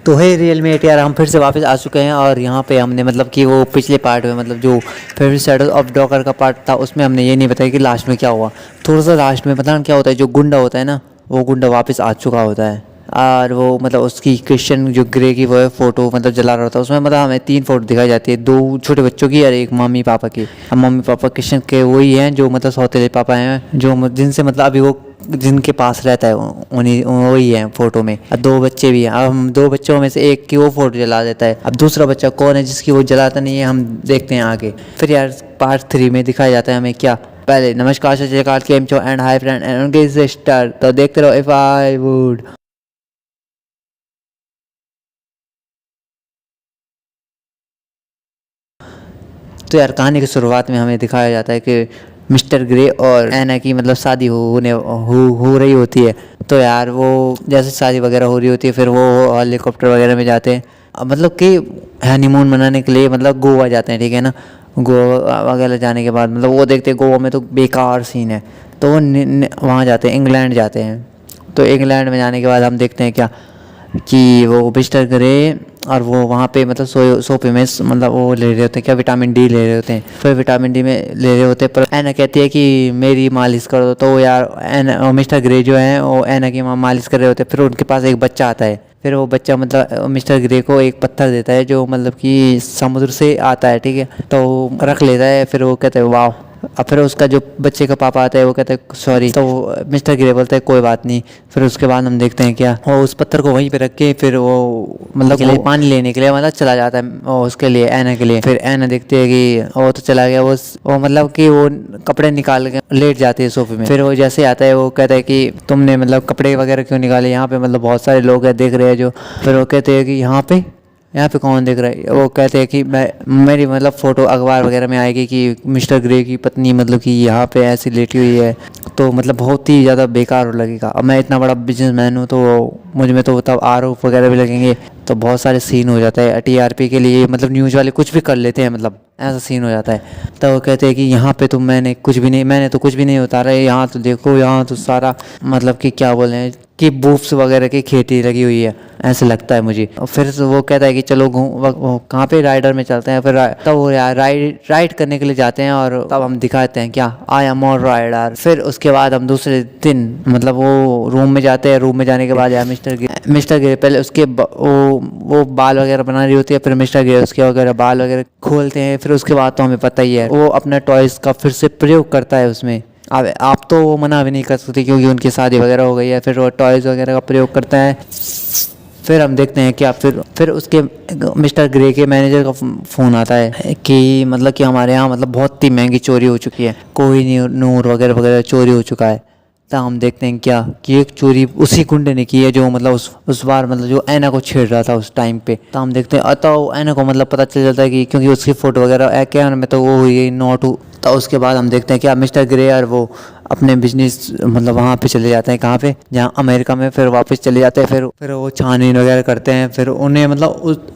तो है रियल में यार, हम फिर से वापस आ चुके हैं और यहाँ पे हमने मतलब कि वो पिछले पार्ट में मतलब जो फेवरेट शैडो ऑफ डॉकर का पार्ट था उसमें हमने ये नहीं बताया कि लास्ट में क्या हुआ। थोड़ा सा लास्ट में पता क्या होता है, जो गुंडा होता है ना वो गुंडा वापस आ चुका होता है और वो मतलब उसकी क्रिश्चियन जो ग्रे की वो है फ़ोटो मतलब जला रहा होता है। उसमें मतलब हमें 3 फोटो दिखाई जाती है, 2 छोटे बच्चों की और एक मम्मी पापा की। अब मम्मी पापा क्रिश्चियन के वही हैं जो मतलब सौतेले पापा हैं, जो जिनसे मतलब अभी वो जिनके पास रहता है उन्हीं वही है फ़ोटो में। अब 2 बच्चे भी हैं। अब हम 2 बच्चों में से एक की वो फ़ोटो जला देता है। अब दूसरा बच्चा कौन है जिसकी वो जलाता नहीं है, हम देखते हैं आगे। फिर यार पार्ट 3 में दिखाया जाता है हमें क्या। पहले नमस्कार सत श्री अकाल केम छो एंड हाय फ्रेंड एंड उनके सिस्टर। तो देखते रहो इफ आई वुड। तो यार कहानी की शुरुआत में हमें दिखाया जाता है कि मिस्टर ग्रे और एना की मतलब शादी हो रही होती है। तो यार वो जैसे शादी वगैरह हो रही होती है फिर वो हेलीकॉप्टर वगैरह में जाते हैं। अब मतलब कि हनीमून मनाने के लिए मतलब गोवा जाते हैं, ठीक है ना। गोवा वगैरह जाने के बाद मतलब वो देखते हैं गोवा में तो बेकार सीन है, तो वो वहाँ जाते हैं, इंग्लैंड जाते हैं। तो इंग्लैंड में जाने के बाद हम देखते हैं क्या कि वो मिस्टर ग्रे और वो वहाँ पे मतलब सोफे में मतलब वो ले रहे होते हैं क्या, विटामिन डी ले रहे होते हैं। फिर विटामिन डी में ले रहे होते हैं पर एना कहती है कि मेरी मालिश कर दो। तो वो यार एना मिस्टर ग्रे जो है वो एना की मालिश कर रहे होते हैं। फिर उनके पास एक बच्चा आता है। फिर वो बच्चा मतलब मिस्टर ग्रे को एक पत्थर देता है जो मतलब कि समुद्र से आता है, ठीक है। तो रख लेता है। फिर वो कहते हैं वाह। अब फिर उसका जो बच्चे का पापा आता है वो कहता है सॉरी। तो मिस्टर ग्रे बोलता है कोई बात नहीं। फिर उसके बाद हम देखते हैं क्या वो उस पत्थर को वहीं पे रख के फिर वो मतलब वो पानी लेने के लिए मतलब चला जाता है वो उसके लिए एना के लिए। फिर एना देखती है कि वो तो चला गया। वो मतलब कि वो कपड़े निकाल के लेट जाते हैं सोफे में। फिर वो जैसे आता है वो कहता है कि तुमने मतलब कपड़े वगैरह क्यों निकाले, यहाँ पे मतलब बहुत सारे लोग हैं देख रहे हैं जो। फिर वो कहते हैं कि यहाँ पे कौन देख रहा है। वो कहते हैं कि मेरी मतलब फ़ोटो अखबार वगैरह में आएगी कि मिस्टर ग्रे की पत्नी मतलब कि यहाँ पे ऐसी लेटी हुई है, तो मतलब बहुत ही ज़्यादा बेकार लगेगा। अब मैं इतना बड़ा बिजनेसमैन हूँ तो मुझ में तो तब आरोप वगैरह भी लगेंगे, तो बहुत सारे सीन हो जाता है। टीआरपी के लिए मतलब न्यूज़ वाले कुछ भी कर लेते हैं, मतलब ऐसा सीन हो जाता है। तो वो कहते हैं कि यहाँ पे तो मैंने तो कुछ भी नहीं उतारा है। यहाँ तो देखो, यहाँ तो सारा मतलब कि क्या बोले हैं कि बूफ्स वगैरह की खेती लगी हुई है, ऐसे लगता है मुझे। और फिर वो कहता है कि चलो कहाँ पे राइडर में चलते हैं। फिर तब वो राइड करने के लिए जाते हैं और तब हम दिखाते हैं क्या आई एम ऑल राइडर। फिर उसके बाद हम दूसरे दिन मतलब वो रूम में जाते हैं। रूम में जाने के बाद यार मिस्टर गिरे पहले उसके वो बाल वगैरह बना रही होती है। फिर मिस्टर गिरे उसके वगैरह बाल वगैरह खोलते हैं। फिर उसके बाद तो हमें पता ही है वो अपना टॉयज़ का फिर से प्रयोग करता है उसमें। अब आप तो वो मना भी नहीं कर सकते क्योंकि उनकी शादी वगैरह हो गई है। फिर वो टॉयज़ वगैरह का प्रयोग करता है। फिर हम देखते हैं कि फिर उसके मिस्टर ग्रे के मैनेजर का फ़ोन आता है कि मतलब कि हमारे यहाँ मतलब बहुत ही महंगी चोरी हो चुकी है, कोई नूर वगैरह वगैरह चोरी हो चुका है। तो हम देखते हैं क्या कि एक चोरी उसी गुंडे ने की है जो मतलब उस बार मतलब जो ऐना को छेड़ रहा था उस टाइम पे। तो हम देखते हैं तो ऐना को मतलब पता चल जाता है कि क्योंकि उसकी फ़ोटो वगैरह कैमरे में तो वो हुई नॉट। तो उसके बाद हम देखते हैं कि मिस्टर ग्रे और वो अपने बिजनेस मतलब वहाँ पे चले जाते हैं, कहाँ पे, जहाँ अमेरिका में। फिर वापस चले जाते हैं। फिर वो छानबीन वगैरह करते हैं। फिर उन्हें मतलब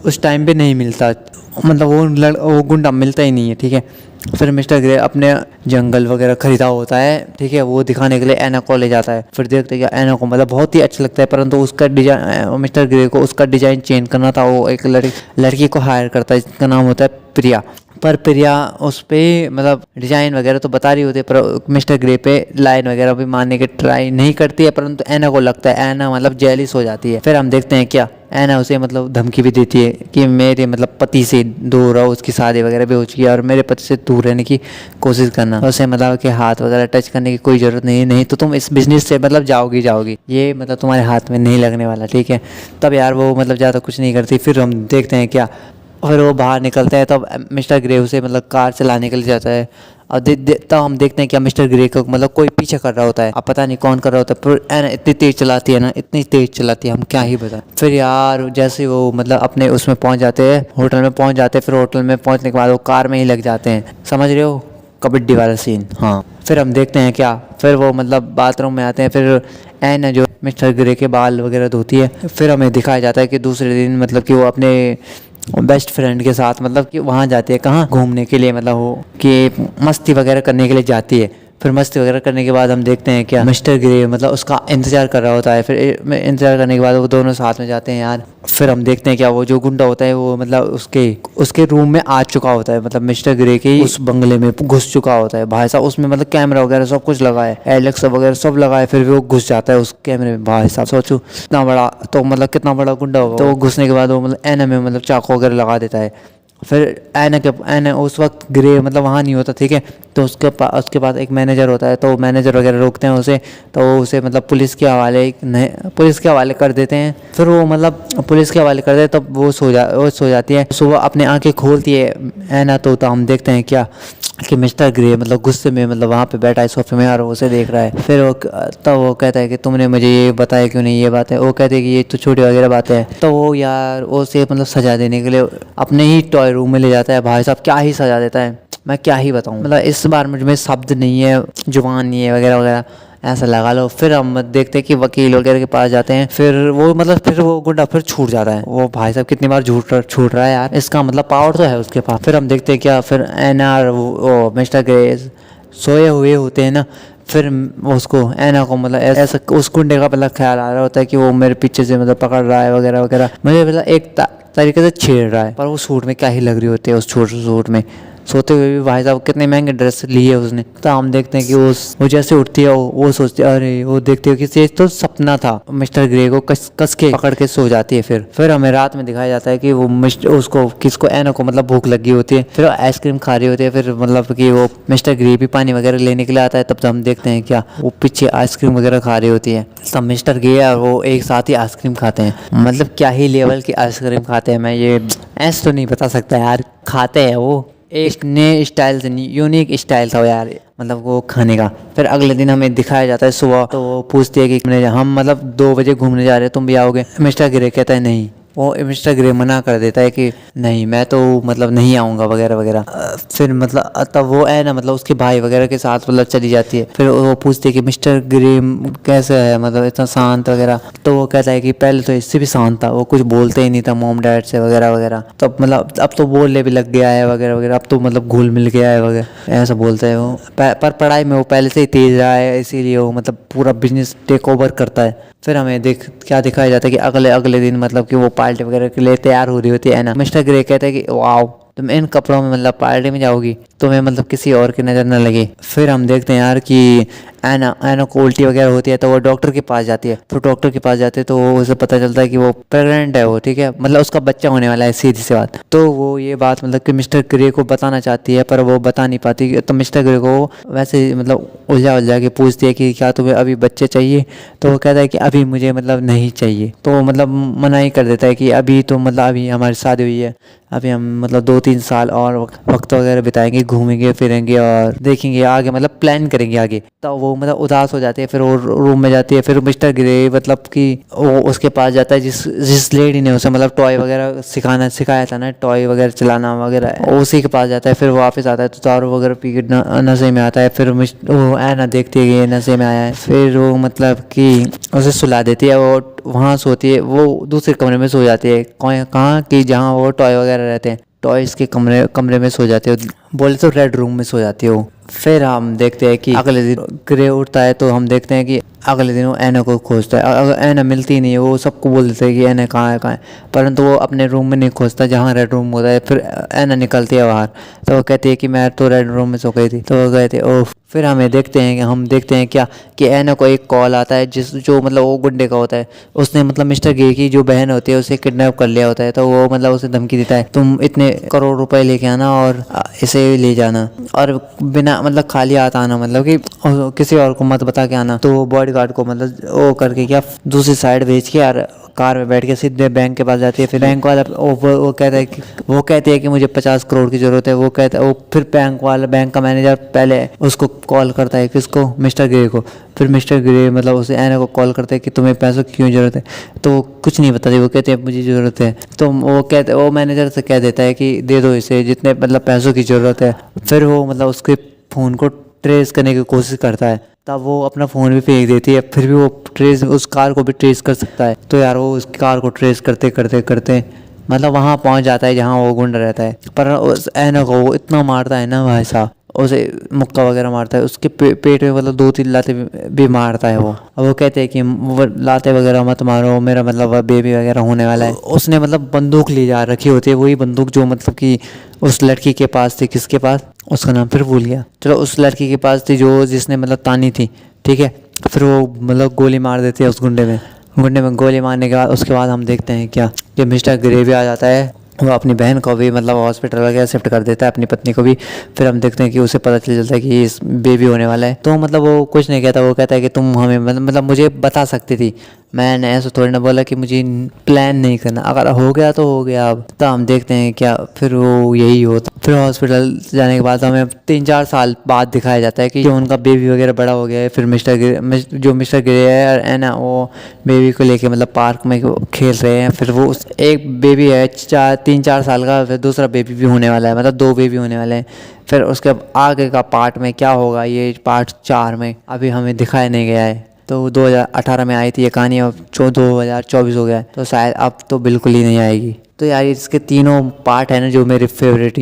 उस टाइम पे नहीं मिलता, मतलब वो गुंडा मिलता ही नहीं है, ठीक है। फिर मिस्टर ग्रे अपने जंगल वगैरह खरीदा होता है, ठीक है, वो दिखाने के लिए ऐना को ले जाता है। फिर देखते हैं कि ऐना को मतलब बहुत ही अच्छा लगता है, परंतु उसका डिजाइन मिस्टर ग्रे को उसका डिज़ाइन चेंज करना था। वो एक लड़की को हायर करता है जिसका नाम होता है प्रिया। पर प्रिया उस पर मतलब डिज़ाइन वगैरह तो बता रही होती है पर मिस्टर ग्रे पे लाइन वगैरह भी मारने की ट्राई नहीं करती है। परंतु ऐना को लगता है, ऐना मतलब जेलिस हो जाती है। फिर हम देखते हैं क्या ऐना उसे मतलब धमकी भी देती है कि मेरे मतलब पति से दूर रहो, उसकी शादी वगैरह भी हो चुकी है और मेरे पति से दूर रहने की कोशिश करना। उसे मतलब कि हाथ वगैरह टच करने की कोई ज़रूरत नहीं तो तुम इस बिज़नेस से मतलब जाओगी, ये मतलब तुम्हारे हाथ में नहीं लगने वाला, ठीक है। तब यार वो मतलब ज़्यादा कुछ नहीं करती। फिर हम देखते हैं क्या फिर वो बाहर निकलते हैं। तब मिस्टर ग्रे उसे मतलब कार चलाने के लिए जाता है। और तब हम देखते हैं कि मिस्टर ग्रे को मतलब कोई पीछे कर रहा होता है। अब पता नहीं कौन कर रहा होता है, पर ऐना इतनी तेज़ चलाती है ना, इतनी तेज़ चलाती है हम क्या ही बताएं। फिर यार जैसे वो मतलब अपने उसमें पहुंच जाते हैं, होटल में पहुंच जाते हैं। फिर होटल में पहुंचने के बाद वो कार में ही लग जाते हैं, समझ रहे हो, कबड्डी वाला सीन। हाँ फिर हम देखते हैं क्या फिर वो मतलब बाथरूम में आते हैं। फिर ऐना जो मिस्टर ग्रे के बाल वगैरह धोती है। फिर हमें दिखाया जाता है कि दूसरे दिन मतलब कि वो अपने बेस्ट फ्रेंड के साथ मतलब कि वहाँ जाती है, कहाँ घूमने के लिए, मतलब वो कि मस्ती वगैरह करने के लिए जाती है। फिर मस्ती वगैरह करने के बाद हम देखते हैं क्या मिस्टर ग्रे मतलब उसका इंतजार कर रहा होता है। फिर इंतजार करने के बाद वो दोनों साथ में जाते हैं यार। फिर हम देखते हैं क्या वो जो गुंडा होता है वो मतलब उसके रूम में आ चुका होता है, मतलब मिस्टर ग्रे के उस बंगले में घुस चुका होता है भाई साहब। उसमें मतलब कैमरा वगैरह सब कुछ लगा है, एलेक्सा वगैरह सब लगा है। फिर भी वो घुस जाता है उस कैमरे में भाई साहब। सोचो कितना बड़ा, तो मतलब कितना बड़ा गुंडा होगा। तो वो घुसने के बाद वो मतलब एना में मतलब चाकू वगैरह लगा देता है। फिर एना उस वक्त ग्रे मतलब वहाँ नहीं होता, ठीक है। तो उसके पास एक मैनेजर होता है, तो मैनेजर वगैरह रोकते हैं उसे। तो वो उसे मतलब पुलिस के हवाले कर देते हैं। फिर वो मतलब पुलिस के हवाले कर देते, तब वो सो जाती है। सुबह अपने आंखें खोलती है एना, तो हम देखते हैं क्या कि मिस्टर ग्रे मतलब गुस्से में मतलब वहाँ पे बैठा है सोफे में और उसे देख रहा है। फिर वो तब वो कहता है कि तुमने मुझे ये बताया क्यों नहीं, ये बात है। वो कहते हैं कि ये तो छोटी वगैरह बातें हैं। तो वो यार उसे मतलब सजा देने के लिए अपने ही टॉय रूम में ले जाता है। भाई साहब क्या ही सजा देता है, मैं क्या ही बताऊँ। मतलब इस बार मुझ में शब्द नहीं है, जुबान नहीं है वगैरह वगैरह, ऐसा लगा लो। फिर हम देखते हैं कि वकील वगैरह के पास जाते हैं। फिर वो गुंडा फिर छूट जाता है। वो भाई साहब कितनी बार छूट रहा है यार, इसका मतलब पावर तो है उसके पास। फिर हम देखते हैं क्या फिर एना और वो मिस्टर ग्रे सोए हुए होते हैं ना। फिर उसको एना को मतलब ऐसा उस गुंडे का मतलब ख्याल आ रहा होता है कि वो मेरे पीछे से मतलब पकड़ रहा है वगैरह वगैरह, मुझे मतलब एक तरीके से छेड़ रहा है। पर वो सूट में क्या ही लग रही होती है, उस छोटे सूट में सोते हुए भी भाई साहब कितने महंगे ड्रेस ली है उसने। तो हम देखते हैं कि वो जैसे उठती है वो सोचती है अरे, वो देखते हो कि ये तो सपना था। मिस्टर ग्रे को कस के पकड़ के सो जाती है। फिर हमें रात में दिखाया जाता है कि वो किसको एना को मतलब भूख लगी होती है। फिर आइसक्रीम खा रही होती है। फिर मतलब कि वो मिस्टर ग्रे भी पानी वगैरह लेने के लिए आता है। तब हम देखते हैं क्या वो पीछे आइसक्रीम वगैरह खा रही होती है। तब मिस्टर ग्रे और वो एक साथ ही आइसक्रीम खाते हैं। मतलब क्या ही लेवल की आइसक्रीम खाते हैं, मैं ये ऐसे तो नहीं बता सकता यार, खाते हैं वो एक नए स्टाइल से, यूनिक स्टाइल था यार मतलब वो खाने का। फिर अगले दिन हमें दिखाया जाता है सुबह। तो वो पूछती है कि हम मतलब 2 बजे घूमने जा रहे हैं, तुम भी आओगे। मिस्टर ग्रे कहता है नहीं। वो मिस्टर ग्रे मना कर देता है कि नहीं मैं तो मतलब नहीं आऊँगा वगैरह वगैरह। फिर मतलब तब वो है ना मतलब उसके भाई वगैरह के साथ मतलब चली जाती है। फिर वो पूछती है कि मिस्टर ग्रे कैसे है, मतलब इतना शांत वगैरह। तो वो कहता है कि पहले तो इससे भी शांत था, वो कुछ बोलते ही नहीं था मॉम डैड से वगैरह वगैरह। तब मतलब अब तो बोलने भी लग गया है वगैरह वगैरह, अब तो मतलब घुल मिल गया है वगैरह ऐसा बोलता है वो। पर पढ़ाई में वो पहले से ही तेज रहा है, इसीलिए वो मतलब पूरा बिजनेस टेक ओवर करता है। फिर हमें क्या दिखाया जाता है कि अगले दिन मतलब कि वो पार्टी वगैरह के लिए तैयार हो रही होती है ना। मिस्टर ग्रे कहता है कि वाओ तुम इन कपड़ों में मतलब पार्टी में जाओगी, तुम्हें मतलब किसी और की नज़र न लगे। फिर हम देखते हैं यार कि एना को उल्टी वगैरह होती है। तो वो डॉक्टर के पास जाती है। फिर डॉक्टर के पास जाते हैं तो उसे पता चलता है कि वो प्रेग्नेंट है, वो ठीक है मतलब उसका बच्चा होने वाला है, सीधी सी बात। तो वो ये बात मतलब कि मिस्टर ग्रे को बताना चाहती है पर वो बता नहीं पाती। तो मिस्टर ग्रे को वैसे मतलब उलझा के पूछती है कि क्या तुम्हें अभी बच्चे चाहिए। तो वो कहता है कि अभी मुझे मतलब नहीं चाहिए। तो वो मतलब मना ही कर देता है कि अभी तो मतलब अभी हमारी शादी हुई है, अभी हम मतलब 2-3 साल और वक्त वगैरह बिताएंगे, घूमेंगे फिरेंगे और देखेंगे आगे, मतलब प्लान करेंगे आगे। तो वो मतलब उदास हो जाती है। फिर वो रूम में जाती है। फिर मिस्टर ग्रे मतलब कि वो उसके पास जाता है जिस लेडी ने उसे मतलब टॉय वगैरह सिखाया था ना, टॉय वगैरह चलाना वगैरह, उसी के पास जाता है। फिर वापस आता है तो दारू वगैरह पी के नशे में आता है। फिर वो एना देखती है कि ये नशे में आया है। फिर वो मतलब कि उसे सुला देती है। वो वहाँ सोती है, वो दूसरे कमरे में सो जाती है। कहाँ कि जहाँ वो टॉय वगैरह रहते हैं, टॉयज के कमरे में सो जाती है, बोले तो रेड रूम में सो जाती है वो। फिर हम देखते हैं कि अगले दिन ग्रे उठता है। तो हम देखते हैं कि अगले दिन वो एना को खोजता है। अगर एना मिलती नहीं है, वो सबको बोल देता है कि एना कहाँ है, परंतु वो अपने रूम में नहीं खोजता जहाँ रेड रूम होता है। फिर एना निकलती है बाहर। तो वो कहती है कि मैं तो रेड रूम में सो गई थी। तो वो कहते हैं ओह। फिर हम देखते हैं क्या कि एना को एक कॉल आता है जो मतलब वो गुंडे का होता है। उसने मतलब मिस्टर गे की जो बहन होती है उसे किडनैप कर लिया होता है। तो वो मतलब उसे धमकी देता है, तुम इतने करोड़ रुपए लेके आना और इसे ले जाना, और बिना मतलब खाली हाथ आना, मतलब कि किसी और को मत बता के आना। तो वो बॉडीगार्ड को मतलब वो करके क्या दूसरी साइड भेज के यार कार में बैठ के सीधे बैंक के पास जाती है। फिर बैंक वाला वो कहती है कि मुझे 50 करोड़ की जरूरत है। फिर बैंक का मैनेजर पहले उसको कॉल करता है, किसको, मिस्टर ग्रे को। फिर मिस्टर ग्रे मतलब उसे एना को कॉल करता है कि तुम्हें पैसों की क्यों जरूरत है। तो वो कुछ नहीं बताती, वो कहते हैं मुझे ज़रूरत है। तो वो मैनेजर से कह देता है कि दे दो इसे जितने मतलब पैसों की ज़रूरत है। फिर वो मतलब उसके फ़ोन को ट्रेस करने की कोशिश करता है। तब वो अपना फ़ोन भी फेंक देती है। फिर भी वो उस कार को भी ट्रेस कर सकता है। तो यार वो उस कार को ट्रेस करते करते करते मतलब वहाँ पहुँच जाता है जहाँ वो गुंडा रहता है। पर उस एना को वो इतना मारता है ना भाई साहब, उसे मुक्का वगैरह मारता है, उसके पेट में मतलब 2-3 लाते भी मारता है वो। अब वो कहते हैं कि वो लाते वगैरह मत मारो, मेरा मतलब बेबी वगैरह होने वाला है। उसने मतलब बंदूक ली जा रखी होती है, वही बंदूक जो मतलब कि उस लड़की के पास थी। किसके पास, उसका नाम फिर भूल गया। चलो उस लड़की के पास थी जो जिसने मतलब तानी थी, ठीक है। फिर वो मतलब गोली मार देती है उस गुंडे में गोली मारने के बाद उसके बाद हम देखते हैं क्या कि मिस्टर ग्रे भी आ जाता है। वो अपनी बहन को भी मतलब हॉस्पिटल वगैरह शिफ्ट कर देता है, अपनी पत्नी को भी। फिर हम देखते हैं कि उसे पता चल जाता है कि इस बेबी होने वाला है। तो मतलब वो कुछ नहीं कहता, वो कहता है कि तुम हमें मतलब मुझे बता सकती थी। मैंने ऐसा थोड़ी ना बोला कि मुझे प्लान नहीं करना, अगर हो गया तो हो गया। अब तो हम देखते हैं क्या फिर वो यही होता। फिर हॉस्पिटल जाने के बाद हमें 3-4 साल बाद दिखाया जाता है कि उनका बेबी वगैरह बड़ा हो गया है। फिर मिस्टर ग्रे है ना, वो बेबी को लेके मतलब पार्क में खेल रहे हैं। फिर वो एक बेबी है 3-4 साल का, फिर दूसरा बेबी भी होने वाला है, मतलब 2 बेबी होने वाले हैं। फिर उसके आगे का पार्ट में क्या होगा, ये पार्ट 4 में अभी हमें दिखाया नहीं गया है। तो 2018 में आई थी ये कहानी, अब 2024 हो गया है, तो शायद अब तो बिल्कुल ही नहीं आएगी। तो यार इसके तीनों पार्ट है ना जो मेरे फेवरेट ही हैं।